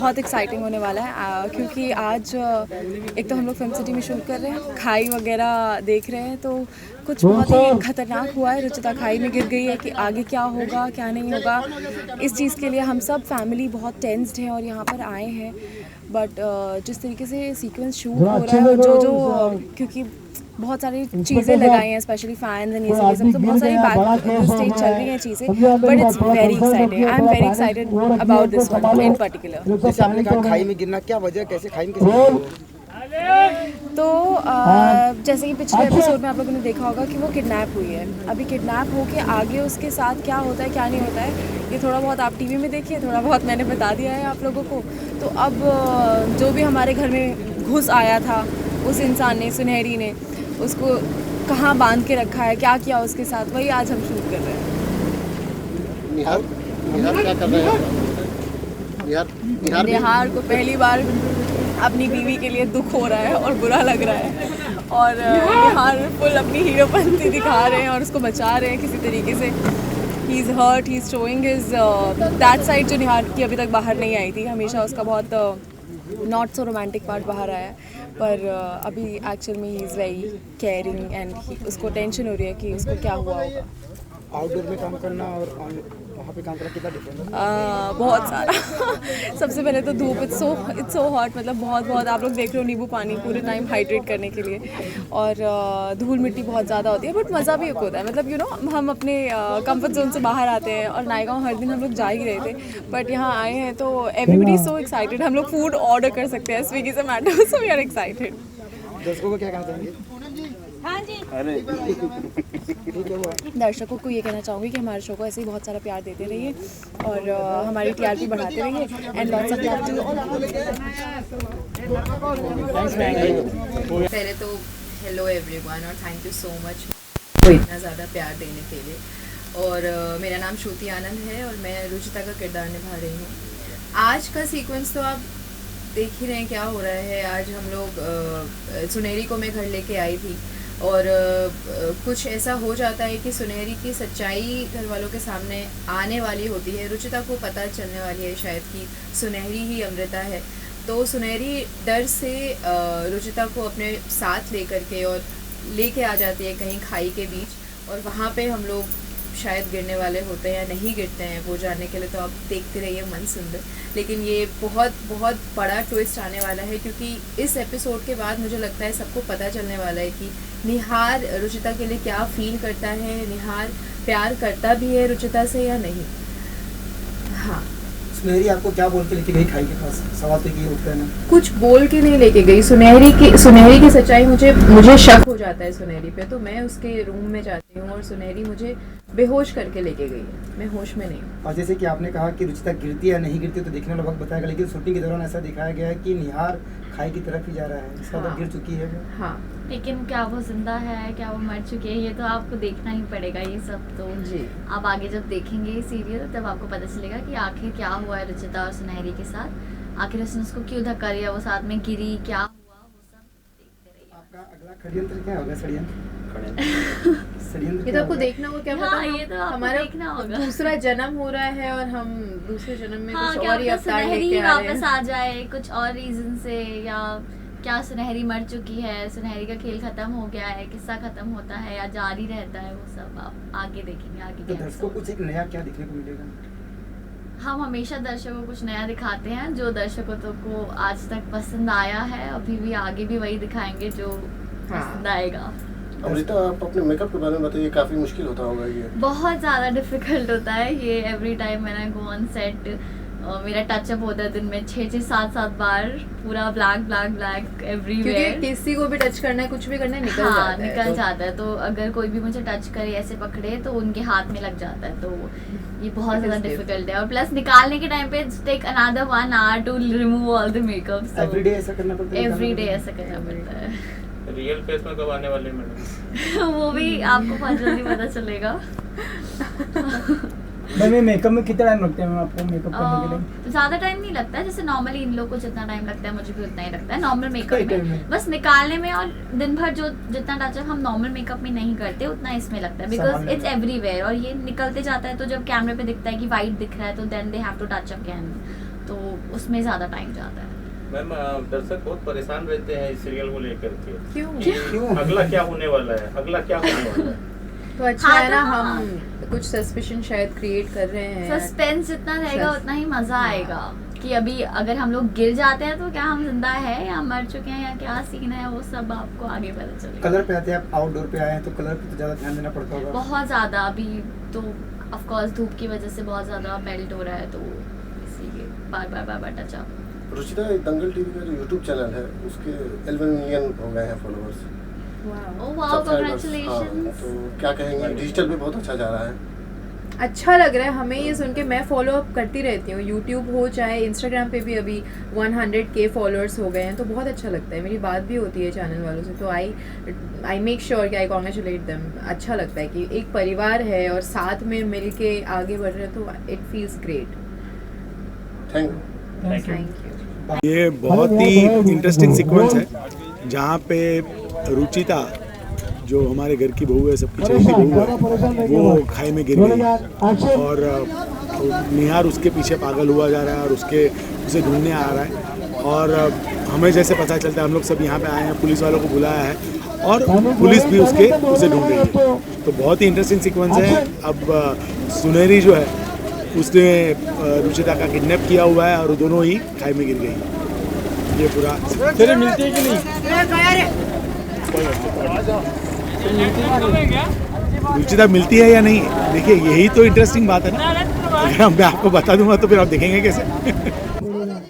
बहुत एक्साइटिंग होने वाला है क्योंकि आज एक तो हम लोग फिल्म सिटी में शूट कर रहे हैं, खाई वगैरह देख रहे हैं, तो कुछ बहुत ही खतरनाक हुआ है। रुचिता खाई में गिर गई है कि आगे क्या होगा क्या नहीं होगा, इस चीज़ के लिए हम सब फैमिली बहुत टेंस्ड हैं और यहाँ पर आए हैं। बट जिस तरीके से सीक्वेंस शूट हो रहा है और जो क्योंकि बहुत सारी चीज़ें लगाई हैं, स्पेशली फैंस एंड ये सब तो बहुत सारी बैक स्टेज चल रही हैं चीज़ें, but it's very excited. I am very excited about this one in particular. जैसे आपने कहा खाई में गिरना, क्या वजह, कैसे खाई में कैसे? तो जैसे कि पिछले एपिसोड में आप लोगों ने देखा होगा कि वो किडनैप हुई है। अभी किडनैप होके आगे उसके साथ क्या होता है क्या नहीं होता है, ये थोड़ा बहुत आप टीवी में देखिए, थोड़ा बहुत मैंने बता दिया है आप लोगों को। तो अब जो भी हमारे घर में घुस आया था उस इंसान ने, सुनहरी ने, उसको कहाँ बांध के रखा है, क्या किया उसके साथ, वही आज हम शूट कर रहे हैं। निहार क्या कर रहे हैं? निहार को पहली बार अपनी बीवी के लिए दुख हो रहा है और बुरा लग रहा है, और निहार फुल अपनी हीरोपंती दिखा रहे हैं और उसको बचा रहे हैं किसी तरीके से। He is hurt, he is showing his that side जो निहार की अभी तक बाहर नहीं आई थी। हमेशा उसका बहुत नॉट सो रोमांटिक पार्ट बाहर आया है, पर अभी एक्चुअल में he is very caring and उसको टेंशन हो रही है कि उसको क्या हुआ होगा। आउटडोर में काम करना और वहाँ पे काम करना कितना डिफरेंस है? बहुत सारा सबसे पहले तो धूप, इट्स सो हॉट, मतलब बहुत आप लोग देख रहे हो नींबू पानी पूरे टाइम हाइड्रेट करने के लिए, और धूल मिट्टी बहुत ज़्यादा होती है, बट मज़ा भी होता है। मतलब हम अपने कंफर्ट जोन से बाहर आते हैं, और नायगांव हर दिन हम लोग जा ही रहे थे, बट यहाँ आए हैं तो एवरीबडी सो एक्साइटेड। हम लोग फूड ऑर्डर कर सकते हैं स्विगी से, matter, so we are excited. दर्शकों को क्या कहना चाहेंगे? हाँ जी, दर्शकों को ये कहना चाहूँगी कि हमारे शो को ऐसे ही बहुत सारा प्यार देते रहिए और हमारी टीआरपी बढ़ाते रहिए and lots of love to all. पहले तो हेलो एवरीवन और थैंक यू सो मच इतना ज़्यादा प्यार देने के लिए। और मेरा नाम श्रुति आनंद है और मैं रुचिता का किरदार निभा रही हूँ। आज का सीक्वेंस तो आप देख ही रहे हैं क्या हो रहा है। आज हम लोग सुनहरी को मैं घर लेके आई थी और कुछ ऐसा हो जाता है कि सुनहरी की सच्चाई घर वालों के सामने आने वाली होती है। रुचिता को पता चलने वाली है शायद कि सुनहरी ही अमृता है, तो सुनहरी डर से रुचिता को अपने साथ लेकर के और लेके आ जाती है कहीं खाई के बीच, और वहाँ पे हम लोग शायद गिरने वाले होते हैं या नहीं गिरते हैं वो जानने के लिए तो आप देखते रहिए मन सुंदर। लेकिन ये बहुत बहुत बड़ा ट्विस्ट आने वाला है, क्योंकि इस एपिसोड के बाद मुझे लगता है सबको पता चलने वाला है कि निहार रुचिता के लिए क्या फील करता है, निहार प्यार करता भी है रुचिता से या नहीं। हाँ, सुनहरी आपको क्या बोल के लेके गई खाई के पास? सवाल तो ये उठता है ना। कुछ बोल के नहीं लेके गई। सुनहरी की सच्चाई मुझे शक हो जाता है सुनहरी पे, तो मैं उसके रूम में जाती हूँ और सुनहरी मुझे बेहोश करके लेके गई है। मैं होश में नहीं हूँ। और जैसे कि आपने कहा कि रुचिता गिरती है या नहीं गिरती तो देखने वाला वक्त बताएगा, लेकिन शूटिंग के दौरान ऐसा दिखाया गया है कि निहार खाई की तरफ ही जा रहा है, इसका मतलब गिर चुकी है। हाँ, लेकिन क्या वो जिंदा है, क्या वो मर चुकी है, ये तो आपको देखना ही पड़ेगा। ये सब तो जी आप आगे जब देखेंगे सीरियल तब आपको पता चलेगा कि आखिर क्या हुआ है रुचिता और सुनहरी के साथ। आखिर उसने उसको क्यों धक्का दिया, वो साथ में गिरी, क्या हुआ, वो सब देखते रहिए। आपका अगला षड्यंत्र क्या होगा? षड्यंत्र ये तो आपको देखना होगा। क्या पता हाँ, ये तो आपको हमारा देखना होगा। दूसरा जन्म हो रहा है और हम दूसरे जन्म में हाँ, कुछ क्या और ही पता अवतार सुनहरी लेके आ रहे वापस हैं। आ जाए कुछ और रीजन से, या क्या सुनहरी मर चुकी है, सुनहरी का खेल खत्म हो गया है, किस्सा खत्म होता है या जारी रहता है, वो सब आप आगे देखेंगे। आगे तो के दर्शकों को episode। कुछ एक नया क्या देखने को मिलेगा? हम हमेशा दर्शकों को कुछ नया दिखाते हैं जो दर्शकों को आज तक पसंद आया है, अभी भी आगे भी वही दिखाएंगे जो पसंद आएगा। अमृता, आप अपने मेकअप के बारे में बताइए, काफी मुश्किल होता होगा ये। बहुत ज़्यादा डिफिकल्ट होता है ये। एवरी टाइम मैंने गो ऑन सेट मेरा टचअप होता है दिन में 6-7 बार, पूरा ब्लैक एवरीवेयर। क्योंकि किसी को भी टच करना है, कुछ भी करना है, निकल हाँ, जाता है। निकल जाता है। तो अगर कोई भी मुझे टच करे, ऐसे पकड़े तो उनके हाथ में लग जाता है, तो ये बहुत ज़्यादा डिफिकल्ट है। और प्लस निकालने के टाइम पे take another 1 hour to remove all the makeup. Everyday ऐसा करना पड़ता है? एवरीडे ऐसा करना पड़ता है। रियल फेस में कब आने वाले हैं मैडम? वो भी आपको बहुत जल्दी पता चलेगा। मैम, मेकअप में कितना टाइम लगता है मैम आपको मेकअप करने के लिए? ज़्यादा टाइम नहीं लगता है, जैसे नॉर्मली इन लोग को जितना टाइम लगता है मुझे भी उतना ही लगता है नॉर्मल कितना मेकअप time में। में? बस निकालने में और दिन भर जो जितना टचअप हम नॉर्मल मेकअप में नहीं करते उतना इसमें लगता है, बिकॉज संभालने इट्स एवरीवेयर और ये निकलते जाता है। तो जब कैमरे पे दिखता है कि वाइट दिख रहा है तो then they have to touch again, तो उसमें ज़्यादा टाइम जाता है। मैम दर्शक बहुत परेशान रहते हैं इस सीरियल को लेकर के क्यों? अगला क्या होने वाला है, अगला क्या होने वाला है। तो अच्छा हाँ, है ना, तो हम कुछ सस्पिशन शायद क्रिएट कर रहे हैं। सस्पेंस जितना रहेगा उतना ही मज़ा आएगा कि अभी अगर हम लोग गिर जाते हैं तो क्या हम जिंदा है या मर चुके हैं या क्या सीन है, वो सब आपको आगे पता चलेगा। कलर पे आते हैं, आप आउटडोर पे आए हैं तो कलर पे तो ज़्यादा ध्यान देना पड़ता होगा। बहुत ज़्यादा अभी तो ऑफ कोर्स धूप की वजह से बहुत ज़्यादा मेल्ट हो रहा है, तो इसीलिए बार बार टच अप। रुचिता, दंगल टीवी का जो यूट्यूब चैनल है उसके 11 मिलियन हो गए हैं फॉलोअर्स। Oh wow, congratulations. तो क्या कहेंगे, डिजिटल भी बहुत अच्छा जा रहा है। अच्छा लग रहा है हमें ये सुन के। मैं फॉलो अप करती रहती हूँ, यूट्यूब हो चाहे इंस्टाग्राम पे भी अभी 100K फॉलोअर्स हो गए हैं, तो बहुत अच्छा लगता है। मेरी बात भी होती है चैनल वालों से, तो आई मेक श्योर कि आई कांग्रेचुलेट देम। अच्छा लगता है कि एक परिवार है और साथ में मिल के आगे बढ़ रहे हैं, तो it feels great. Thank you. Thank you. Thank you. ये बहुत ही इंटरेस्टिंग सीक्वेंस है जहाँ पे रुचिता जो हमारे घर की बहू है, सबकी चहेती बहू है, वो खाई में गिर गई और निहार उसके पीछे पागल हुआ जा रहा है और उसे ढूंढने आ रहा है। और हमें जैसे पता चलता है, हम लोग सब यहाँ पे आए हैं, पुलिस वालों को बुलाया है और पुलिस भी उसे ढूंढ रही है। तो बहुत ही इंटरेस्टिंग सीक्वेंस है। अब सुनहरी जो है उसने रुचिता का किडनैप किया हुआ है और वो दोनों ही खाई में गिर गई। ये पूरा तेरे मिलती है कि नहीं? रुचिता मिलती है या नहीं, देखिए यही तो इंटरेस्टिंग बात है ना। अगर मैं आपको बता दूंगा तो फिर आप देखेंगे कैसे।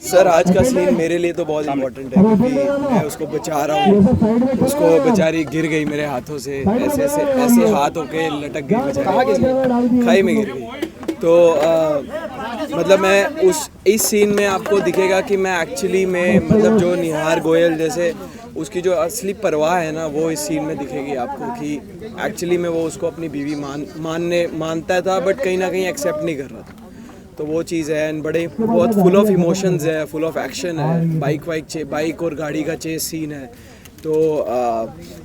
सर आज का सीन मेरे लिए तो बहुत इम्पोर्टेंट है क्योंकि मैं उसको बचा रहा हूँ। उसको बेचारी गिर गई मेरे हाथों से, ऐसे हाथ होके लटक गई बेचारी, खाई में गिर गई। तो मतलब मैं इस सीन में आपको दिखेगा कि मैं एक्चुअली में मतलब जो निहार गोयल जैसे उसकी जो असली परवाह है ना, वो इस सीन में दिखेगी आपको कि एक्चुअली में वो उसको अपनी बीवी मानता था, बट कहीं ना कहीं एक्सेप्ट नहीं कर रहा था। तो वो चीज़ है एंड बहुत फुल ऑफ इमोशंस है, फुल ऑफ एक्शन है। बाइक और गाड़ी का चेस सीन है, तो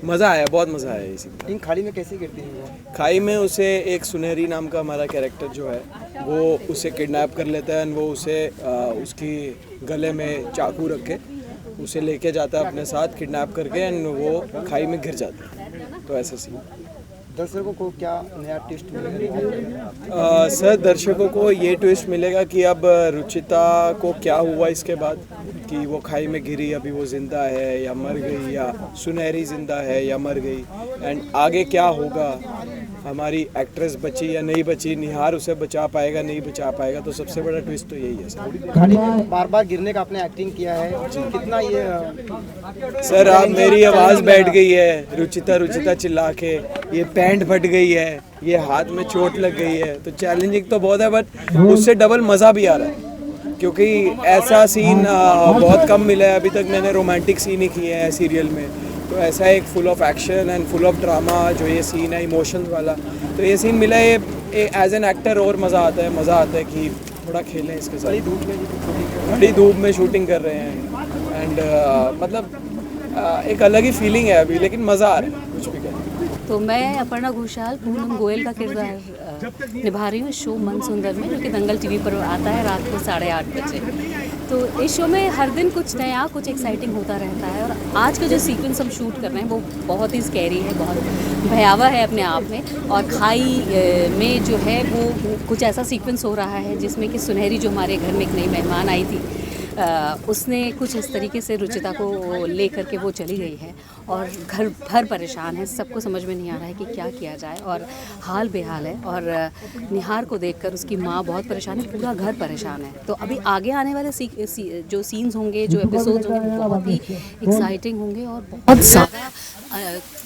मज़ा आया, बहुत मज़ा आया इसी में। इन खाड़ी में कैसे गिरती है वो? खाई में उसे एक सुनहरी नाम का हमारा कैरेक्टर जो है वो उसे किडनैप कर लेता है एंड वो उसे उसकी गले में चाकू रख के उसे लेके जाता है अपने साथ किडनैप करके एंड वो खाई में गिर जाता है। तो ऐसा सीन। दर्शकों को क्या नया ट्विस्ट मिलेगा? सर दर्शकों को ये ट्विस्ट मिलेगा कि अब रुचिता को क्या हुआ इसके बाद, कि वो खाई में गिरी, अभी वो ज़िंदा है या मर गई, या सुनहरी ज़िंदा है या मर गई, एंड आगे क्या होगा, हमारी एक्ट्रेस बची या नहीं बची, निहार उसे बचा पाएगा नहीं बचा पाएगा। तो सबसे बड़ा ट्विस्ट तो यही है सर। खाड़ी में बार बार गिरने का आपने एक्टिंग किया है, कितना ये सर आप मेरी आवाज़ बैठ गई है रुचिता रुचिता चिल्ला के, ये पैंट फट गई है, ये हाथ में चोट लग गई है, तो चैलेंजिंग तो बहुत है, बट उससे डबल मज़ा भी आ रहा है क्योंकि ऐसा सीन बहुत कम मिला है अभी तक। मैंने रोमांटिक सीन ही किए हैं सीरियल में, तो ऐसा एक full of action and full of drama जो ये सीन है इमोशंस वाला, तो ये सीन मिला है एज एन एक्टर और मज़ा आता है कि थोड़ा खेलें इसके साथ। बड़ी धूप में शूटिंग कर रहे हैं एंड मतलब एक अलग ही फीलिंग है अभी, लेकिन मज़ा आ रहा है कुछ भी करें। तो मैं अपर्णा घोषाल पूनम गोयल का किरदार निभा रही हूँ शो मन सुंदर में, जो कि दंगल टीवी पर आता है रात को 8:30 बजे। तो इस शो में हर दिन कुछ नया, कुछ एक्साइटिंग होता रहता है। और आज का जो सीक्वेंस हम शूट कर रहे हैं वो बहुत ही स्कैरी है, बहुत भयावह है अपने आप में। और खाई में जो है वो कुछ ऐसा सीक्वेंस हो रहा है जिसमें कि सुनहरी जो हमारे घर में एक नई मेहमान आई थी, उसने कुछ इस तरीके से रुचिता को लेकर के वो चली गई है और घर भर परेशान है। सबको समझ में नहीं आ रहा है कि क्या किया जाए और हाल बेहाल है। और निहार को देखकर उसकी माँ बहुत परेशान है, पूरा घर परेशान है। तो अभी आगे आने वाले जो सीन्स होंगे, जो एपिसोड्स होंगे, बहुत ही एक्साइटिंग होंगे और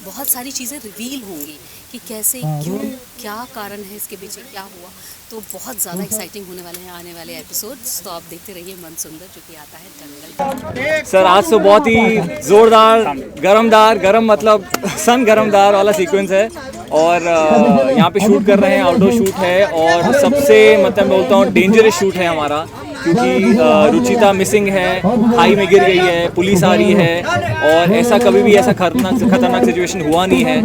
बहुत सारी चीज़ें रिवील होंगी कि कैसे, क्यों, क्या कारण है इसके पीछे, क्या हुआ। तो बहुत ज़्यादा एक्साइटिंग होने वाले हैं आने वाले एपिसोड्स। तो आप देखते रहिए मन सुंदर, जो कि आता है दंगल। सर आज तो बहुत ही ज़ोरदार, गरम मतलब सन गरमदार वाला सीक्वेंस है और यहाँ पे शूट कर रहे हैं, आउटडोर शूट है और सबसे मतलब मैं बोलता हूँ डेंजरस शूट है हमारा, क्योंकि रुचिता मिसिंग है, खाई में गिर गई है, पुलिस आ रही है और ऐसा कभी भी ऐसा खतरनाक सिचुएशन हुआ नहीं है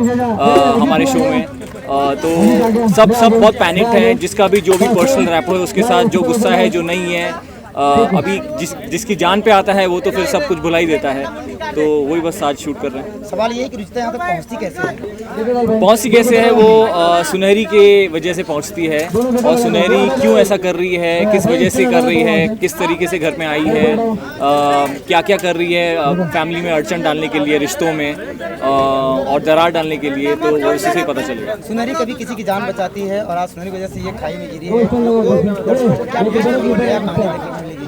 हमारे शो में। तो सब बहुत पैनिक्ड है, जिसका भी जो भी पर्सनल रैपो है उसके साथ, जो गुस्सा है जो नहीं है, अभी जिसकी जान पे आता है वो तो फिर सब कुछ भुला ही देता है, तो वही बस आज शूट कर रहे हैं। सवाल ये है कि रुचिता यहाँ तक पहुँचती कैसे है? वो सुनहरी के वजह से पहुंचती है, और सुनहरी क्यों ऐसा कर रही है, किस वजह से कर रही है, किस तरीके से घर में आई है, क्या क्या कर रही है फैमिली में अड़चन डालने के लिए, रिश्तों में और दरार डालने के लिए, तो वो इसी से पता चलेगा। सुनहरी कभी किसी की जान बचाती है और आज सुनहरी की वजह से ये खाई में गिरी है, तो क्या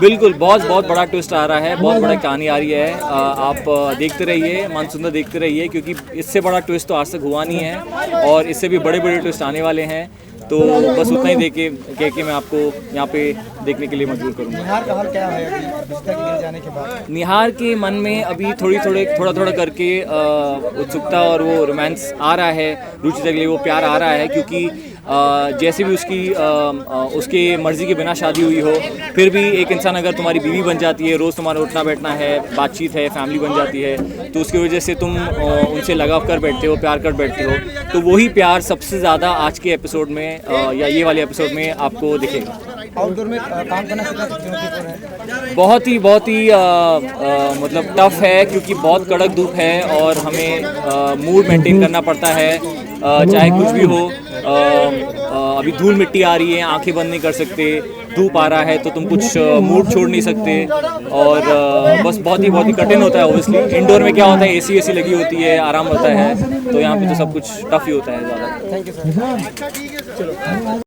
बिल्कुल बहुत बड़ा ट्विस्ट आ रहा है, बहुत बड़ा कहानी आ रही है। आप देखते रहिए, मनसुंदर देखते रहिए, क्योंकि इससे बड़ा ट्विस्ट तो आज तक हुआ नहीं है और इससे भी बड़े बड़े ट्विस्ट आने वाले हैं। तो बस उतना ही कह के मैं आपको यहाँ पे देखने के लिए मजबूर करूँगा। निहार का हाल क्या है अभी रुचिता के गिर जाने के बाद? निहार के मन में अभी थोड़ा करके उत्सुकता और वो रोमांस आ रहा है, रुचिता के लिए वो प्यार आ रहा है, क्योंकि जैसे भी उसकी मर्ज़ी के बिना शादी हुई हो, फिर भी एक इंसान अगर तुम्हारी बीवी बन जाती है, रोज़ तुम्हारा उठना बैठना है, बातचीत है, फैमिली बन जाती है, तो उसकी वजह से तुम उनसे लगाव कर बैठते हो, प्यार कर बैठते हो, तो वही प्यार सबसे ज़्यादा आज के एपिसोड में या ये वाले एपिसोड में आपको दिखेगा। आउटडोर में काम करना कितना चुनौतीपूर्ण है? बहुत ही मतलब टफ है, क्योंकि बहुत कड़क धूप है और हमें मूड मेंटेन करना पड़ता है, चाहे कुछ भी हो। अभी धूल मिट्टी आ रही है, आंखें बंद नहीं कर सकते, धूप आ रहा है तो तुम कुछ मूड छोड़ नहीं सकते, और बस बहुत ही कठिन होता है। ओब्वियसली इंडोर में क्या होता है, एसी लगी होती है, आराम होता है, तो यहाँ पे तो सब कुछ टफ ही होता है ज़्यादा। Thank you sir.